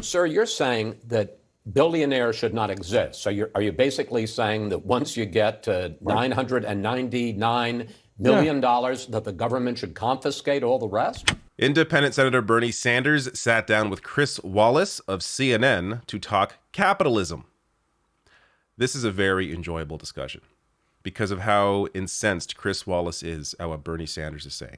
Sir, you're saying that billionaires should not exist. So are you basically saying that once you get to $999 million that the government should confiscate all the rest? Independent Senator Bernie Sanders sat down with Chris Wallace of CNN to talk capitalism. This is a very enjoyable discussion because of how incensed Chris Wallace is at what Bernie Sanders is saying.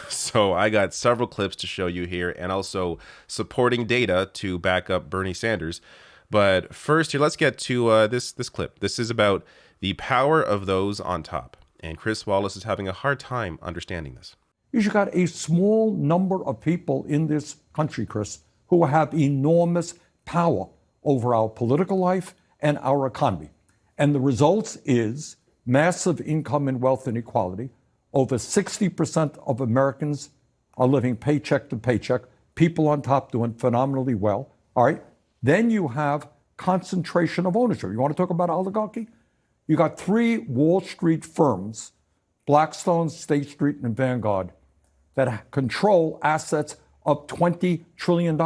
So I got several clips to show you here and also supporting data to back up Bernie Sanders. But first here, let's get to this clip. This is about the power of those on top. And Chris Wallace is having a hard time understanding this. You've got a small number of people in this country, Chris, who have enormous power over our political life and our economy. And the results is massive income and wealth inequality. Over 60% of Americans are living paycheck to paycheck. People on top doing phenomenally well. All right. Then you have concentration of ownership. You want to talk about oligarchy? You got three Wall Street firms, Blackstone, State Street, and Vanguard, that control assets of $20 trillion.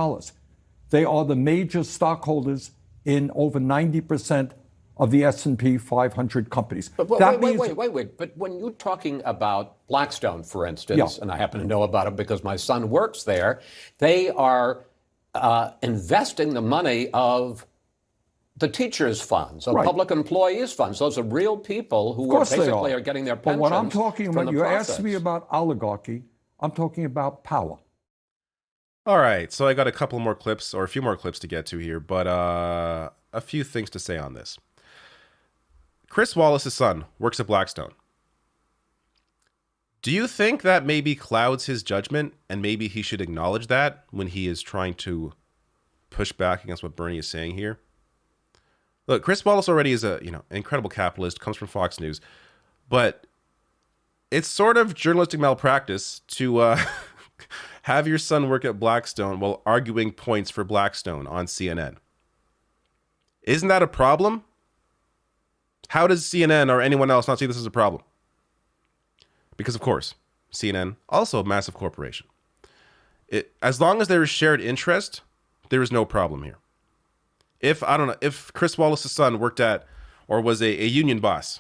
They are the major stockholders in over 90% of the S&P 500 companies. But wait. But when you're talking about Blackstone, for instance, and I happen to know about it because my son works there, they are investing the money of the teachers' funds, of public employees' funds. Those are real people who are getting their pensions. But what I'm talking about, you process. asked me about oligarchy, I'm talking about power. All right, so I got a couple more clips, or a few more clips to get to here, but a few things to say on this. Chris Wallace's son works at Blackstone. Do you think that maybe clouds his judgment, and maybe he should acknowledge that when he is trying to push back against what Bernie is saying here? Look, Chris Wallace already is a incredible capitalist, comes from Fox News, but it's sort of journalistic malpractice to have your son work at Blackstone while arguing points for Blackstone on CNN. Isn't that a problem? How does CNN or anyone else not see this as a problem? Because, of course, CNN, also a massive corporation. As long as there is shared interest, there is no problem here. If Chris Wallace's son worked at or was a union boss,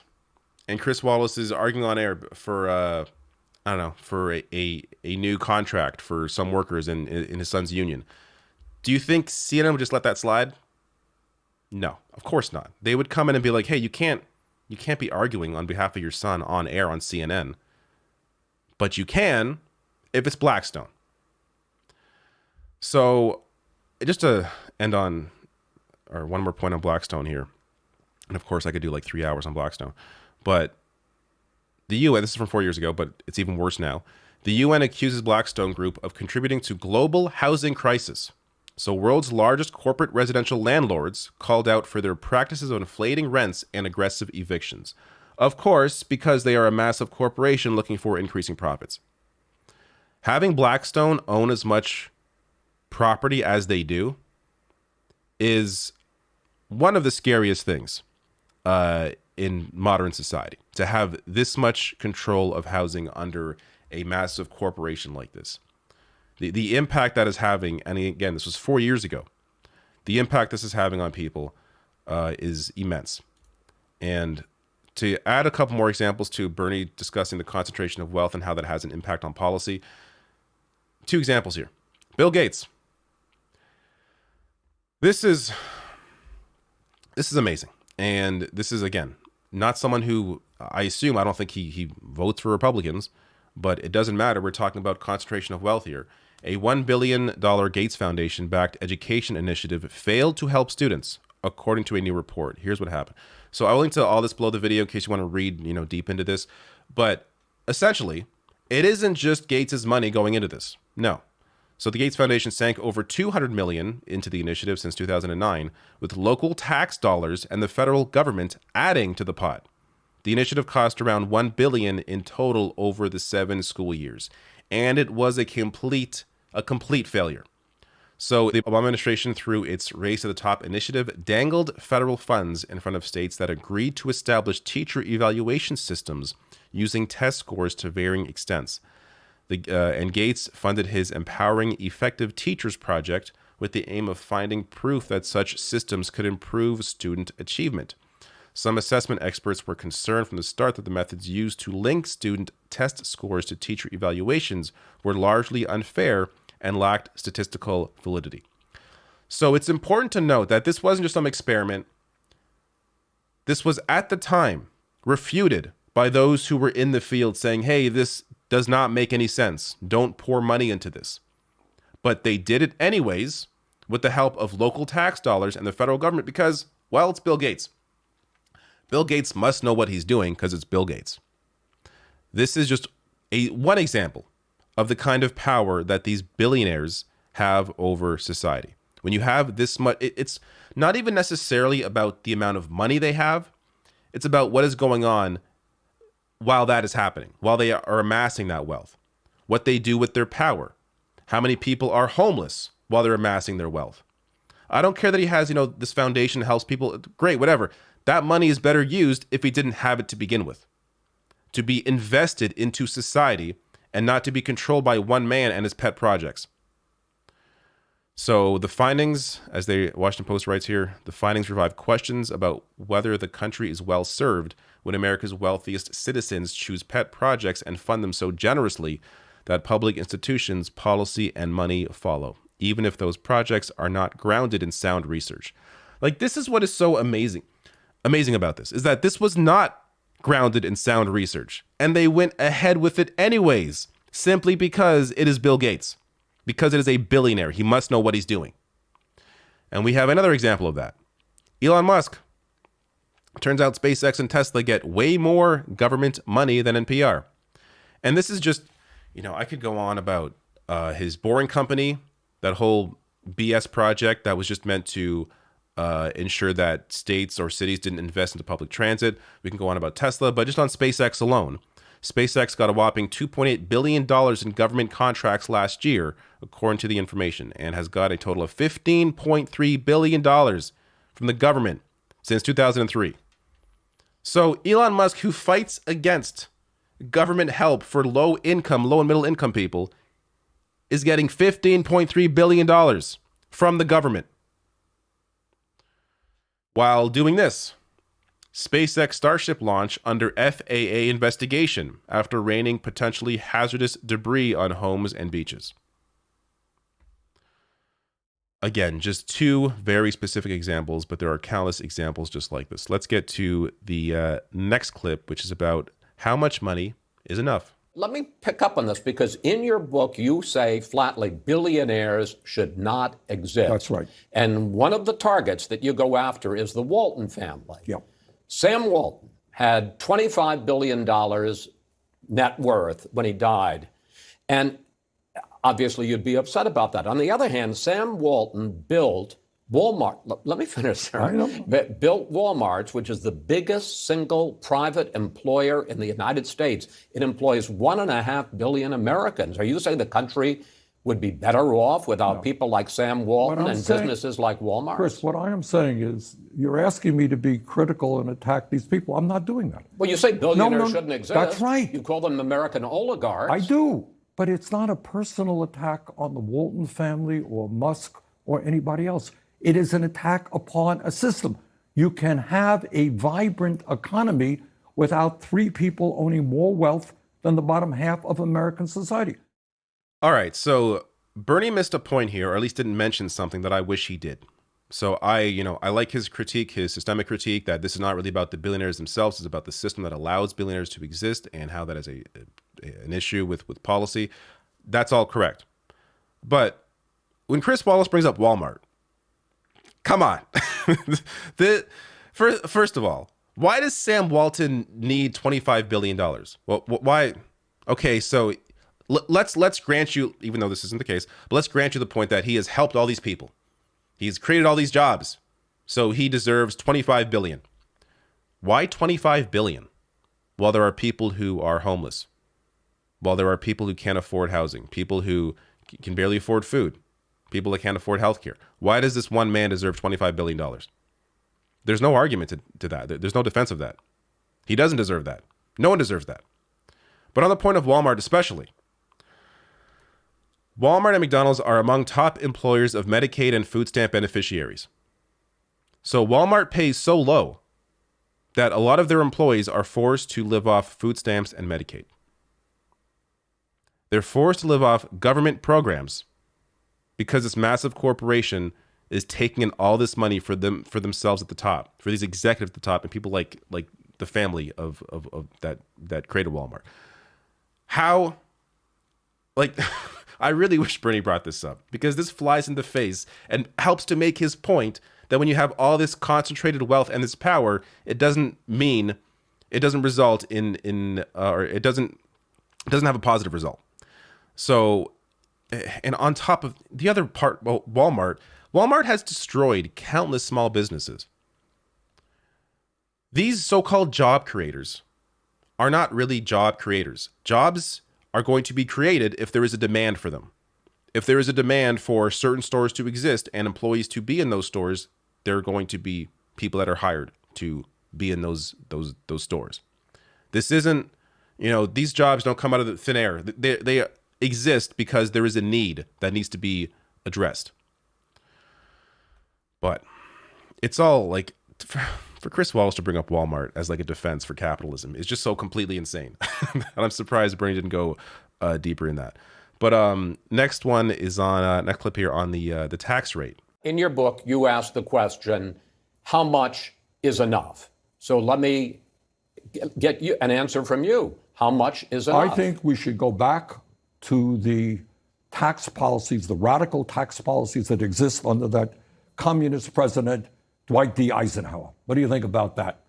and Chris Wallace is arguing on air for, for a new contract for some workers in his son's union, do you think CNN would just let that slide? No, of course not. They would come in and be like, hey, you can't be arguing on behalf of your son on air on CNN. But you can if it's Blackstone. So just to end on, or one more point on Blackstone here. And of course I could do like 3 hours on Blackstone. But the UN, this is from 4 years ago, but it's even worse now. The UN accuses Blackstone Group of contributing to global housing crisis. So world's largest corporate residential landlords called out for their practices of inflating rents and aggressive evictions. Of course, because they are a massive corporation looking for increasing profits. Having Blackstone own as much property as they do is one of the scariest things in modern society. To have this much control of housing under a massive corporation like this. The impact that is having, and again, this was 4 years ago, the impact this is having on people is immense. And to add a couple more examples to Bernie discussing the concentration of wealth and how that has an impact on policy, 2 examples here. Bill Gates. This is amazing. And this is, again, not someone who, I don't think he votes for Republicans, but it doesn't matter. We're talking about concentration of wealth here. A $1 billion Gates Foundation-backed education initiative failed to help students, according to a new report. Here's what happened. So I'll link to all this below the video in case you want to read, deep into this. But essentially, it isn't just Gates's money going into this. No. So the Gates Foundation sank over $200 million into the initiative since 2009, with local tax dollars and the federal government adding to the pot. The initiative cost around $1 billion in total over the 7 school years, and it was a complete failure. So the Obama administration, through its Race to the Top initiative, dangled federal funds in front of states that agreed to establish teacher evaluation systems using test scores to varying extents. And Gates funded his Empowering Effective Teachers project with the aim of finding proof that such systems could improve student achievement. Some assessment experts were concerned from the start that the methods used to link student test scores to teacher evaluations were largely unfair and lacked statistical validity. So it's important to note that this wasn't just some experiment. This was at the time refuted by those who were in the field saying, hey, this does not make any sense. Don't pour money into this. But they did it anyways with the help of local tax dollars and the federal government because, well, it's Bill Gates. Bill Gates must know what he's doing because it's Bill Gates. This is just one example of the kind of power that these billionaires have over society. When you have this much, it's not even necessarily about the amount of money they have. It's about what is going on while that is happening, while they are amassing that wealth, what they do with their power, how many people are homeless while they're amassing their wealth. I don't care that he has, this foundation helps people. Great, whatever. That money is better used if he didn't have it to begin with, to be invested into society and not to be controlled by one man and his pet projects. So the findings, as the Washington Post writes here, the findings revive questions about whether the country is well served when America's wealthiest citizens choose pet projects and fund them so generously that public institutions, policy, and money follow, even if those projects are not grounded in sound research. Like, this is what is so amazing about this, is that this was not grounded in sound research, and they went ahead with it anyways, simply because it is Bill Gates, because it is a billionaire. He must know what he's doing. And we have another example of that. Elon Musk. Turns out SpaceX and Tesla get way more government money than NPR. And this is just, I could go on about his Boring Company, that whole BS project that was just meant to ensure that states or cities didn't invest into public transit. We can go on about Tesla, but just on SpaceX alone, SpaceX got a whopping $2.8 billion in government contracts last year, according to the information, and has got a total of $15.3 billion from the government since 2003. So Elon Musk, who fights against government help for low and middle income people, is getting $15.3 billion from the government. While doing this, SpaceX Starship launch under FAA investigation after raining potentially hazardous debris on homes and beaches. Again, just two very specific examples, but there are countless examples just like this. Let's get to the next clip, which is about how much money is enough. Let me pick up on this because in your book, you say flatly billionaires should not exist. That's right. And one of the targets that you go after is the Walton family. Yep. Sam Walton had $25 billion net worth when he died. And obviously, you'd be upset about that. On the other hand, Sam Walton built Walmart. Let me finish, sir. I know. Built Walmart, which is the biggest single private employer in the United States. It employs 1.5 billion Americans. Are you saying the country would be better off without people like Sam Walton and businesses like Walmart? Chris, what I am saying is you're asking me to be critical and attack these people. I'm not doing that. Well, you say billionaires shouldn't exist. That's right. You call them American oligarchs. I do. But it's not a personal attack on the Walton family or Musk or anybody else. It is an attack upon a system. You can have a vibrant economy without three people owning more wealth than the bottom half of American society. All right, so Bernie missed a point here, or at least didn't mention something that I wish he did. So I like his critique, his systemic critique, that this is not really about the billionaires themselves. It's about the system that allows billionaires to exist and how that is an issue with policy. That's all correct. But when Chris Wallace brings up Walmart, come on. First of all, why does Sam Walton need $25 billion? Well, why? Okay, so let's grant you, even though this isn't the case, but let's grant you the point that he has helped all these people. He's created all these jobs, so he deserves $25 billion. Why $25 billion? While there are people who are homeless, while there are people who can't afford housing, people who can barely afford food, people that can't afford healthcare. Why does this one man deserve $25 billion? There's no argument to that. There's no defense of that. He doesn't deserve that. No one deserves that. But on the point of Walmart especially, Walmart and McDonald's are among top employers of Medicaid and food stamp beneficiaries. So Walmart pays so low that a lot of their employees are forced to live off food stamps and Medicaid. They're forced to live off government programs because this massive corporation is taking in all this money for themselves at the top, for these executives at the top, and people like the family of that created Walmart. How, like, I really wish Bernie brought this up, because this flies in the face and helps to make his point that when you have all this concentrated wealth and this power, it doesn't result in or it doesn't have a positive result. So, and on top of the other part, well, Walmart has destroyed countless small businesses. These so-called job creators are not really job creators. Jobs are going to be created if there is a demand for them. If there is a demand for certain stores to exist and employees to be in those stores, there are going to be people that are hired to be in those stores. This isn't, these jobs don't come out of the thin air. They exist because there is a need that needs to be addressed. But it's all like, for Chris Wallace to bring up Walmart as like a defense for capitalism is just so completely insane. And I'm surprised Bernie didn't go deeper in that. But next one is on next clip here on the tax rate. In your book, you ask the question, how much is enough? So let me get you an answer from you. How much is enough? I think we should go back to the tax policies, the radical tax policies that exist under that communist president, Dwight D. Eisenhower. What do you think about that?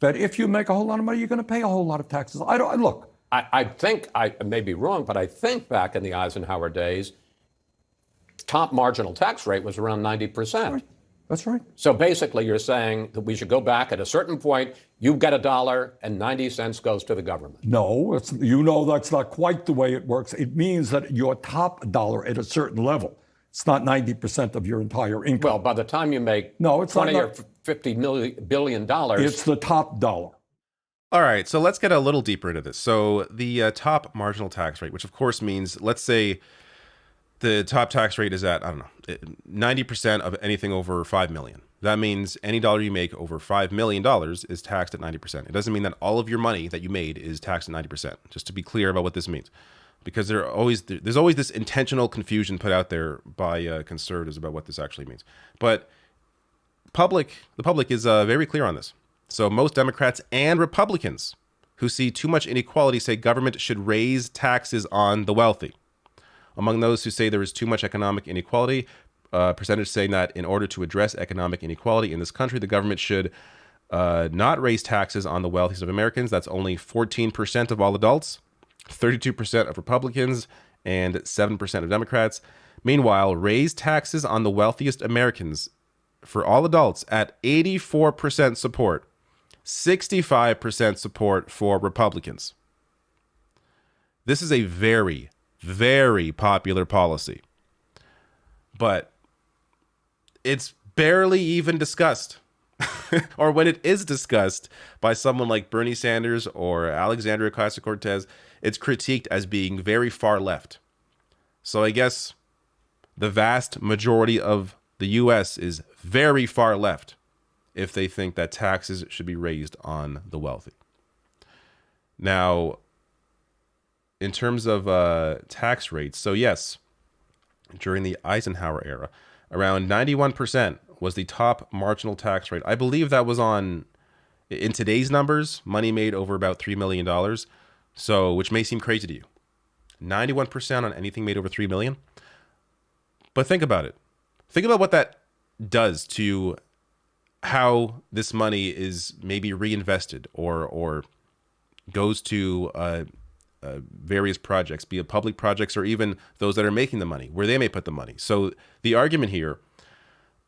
That if you make a whole lot of money, you're going to pay a whole lot of taxes. I think, I may be wrong, but I think back in the Eisenhower days, top marginal tax rate was around 90%. That's right. So basically you're saying that we should go back at a certain point, you get $1 and 90 cents goes to the government. No, that's not quite the way it works. It means that your top dollar at a certain level, it's not 90% of your entire income. Well, by the time you make it's 20 or $50 billion. It's the top dollar. All right, so let's get a little deeper into this. So the top marginal tax rate, which of course means, let's say the top tax rate is at, 90% of anything over $5 million. That means any dollar you make over $5 million is taxed at 90%. It doesn't mean that all of your money that you made is taxed at 90%, just to be clear about what this means. Because there's always this intentional confusion put out there by conservatives about what this actually means. But the public is very clear on this. So most Democrats and Republicans who see too much inequality say government should raise taxes on the wealthy. Among those who say there is too much economic inequality, percentage saying that in order to address economic inequality in this country, the government should not raise taxes on the wealthiest of Americans. That's only 14% of all adults, 32% of Republicans, and 7% of Democrats. Meanwhile, raise taxes on the wealthiest Americans for all adults at 84% support, 65% support for Republicans. This is a very, very popular policy, but it's barely even discussed. Or when it is discussed by someone like Bernie Sanders or Alexandria Ocasio-Cortez, it's critiqued as being very far left. So I guess the vast majority of the U.S. is very far left if they think that taxes should be raised on the wealthy. Now, in terms of tax rates, so yes, during the Eisenhower era, around 91% was the top marginal tax rate. I believe that was in today's numbers, money made over about $3 million. So, which may seem crazy to you. 91% on anything made over $3 million. But think about it. Think about what that does to how this money is maybe reinvested or goes to various projects, be it public projects or even those that are making the money, where they may put the money. So the argument here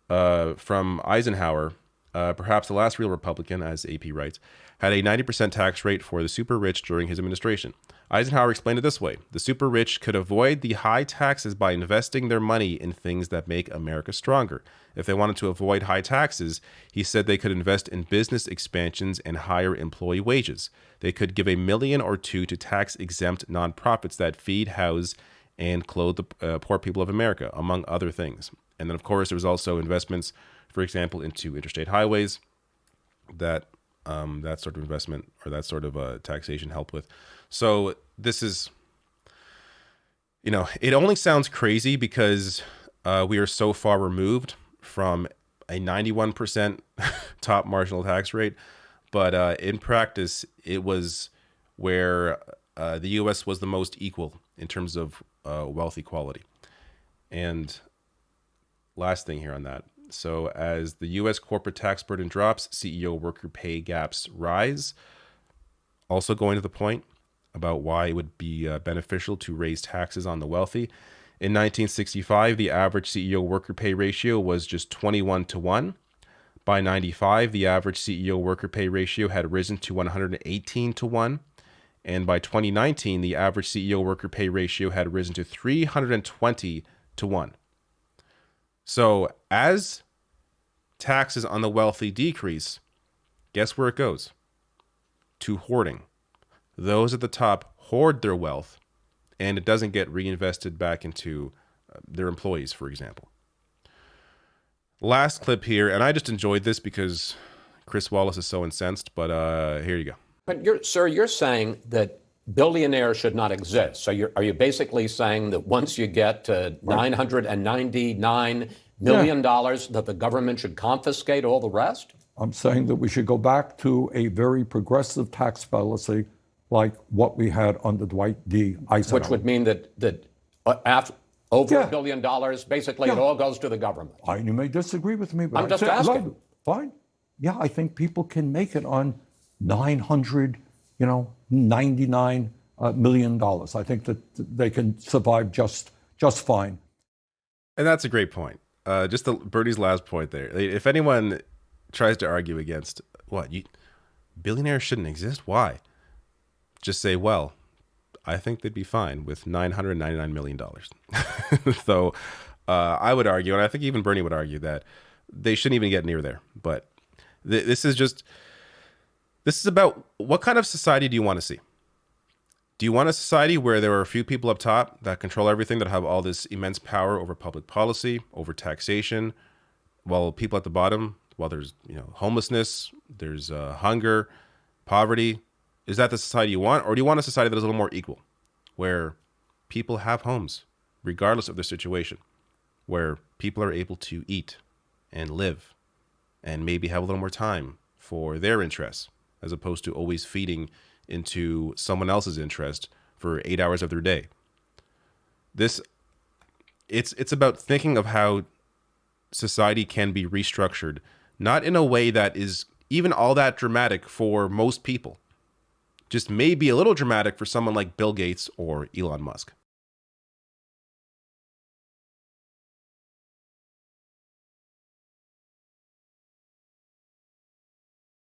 from Eisenhower, perhaps the last real Republican, as AP writes, had a 90% tax rate for the super rich during his administration. Eisenhower explained it this way: the super rich could avoid the high taxes by investing their money in things that make America stronger. If they wanted to avoid high taxes, he said they could invest in business expansions and higher employee wages. They could give $1 million or $2 million to tax-exempt nonprofits that feed, house, and clothe the poor people of America, among other things. And then, of course, there was also investments, for example, into interstate highways that that sort of investment or that sort of taxation helped with. So this is, it only sounds crazy because we are so far removed from a 91% top marginal tax rate. But in practice, it was where the U.S. was the most equal in terms of wealth equality. And last thing here on that. So as the U.S. corporate tax burden drops, CEO worker pay gaps rise. Also going to the point about why it would be beneficial to raise taxes on the wealthy. In 1965, the average CEO worker pay ratio was just 21 to 1. By 95, the average CEO worker pay ratio had risen to 118 to 1. And by 2019, the average CEO worker pay ratio had risen to 320 to 1. So as taxes on the wealthy decrease, guess where it goes? To hoarding. Those at the top hoard their wealth, and it doesn't get reinvested back into their employees, for example. Last clip here, and I just enjoyed this because Chris Wallace is so incensed, but here you go. But you're saying that billionaire should not exist. So are you basically saying that once you get to $999 million, that the government should confiscate all the rest? I'm saying that we should go back to a very progressive tax policy like what we had under Dwight D. Eisenhower. Which would mean that after over $1 billion, basically it all goes to the government. You may disagree with me, but I'm just asking. Fine. Yeah, I think people can make it on $999 million. I think that they can survive just fine. And that's a great point. Just Bernie's last point there. If anyone tries to argue against billionaires shouldn't exist, why? Just say, well, I think they'd be fine with $999 million. So I would argue, and I think even Bernie would argue, that they shouldn't even get near there. But this is about what kind of society do you want to see? Do you want a society where there are a few people up top that control everything, that have all this immense power over public policy, over taxation, while people at the bottom, while there's homelessness, there's hunger, poverty? Is that the society you want? Or do you want a society that is a little more equal, where people have homes, regardless of their situation, where people are able to eat and live and maybe have a little more time for their interests, as opposed to always feeding into someone else's interest for 8 hours of their day? It's about thinking of how society can be restructured, not in a way that is even all that dramatic for most people, just maybe a little dramatic for someone like Bill Gates or Elon Musk.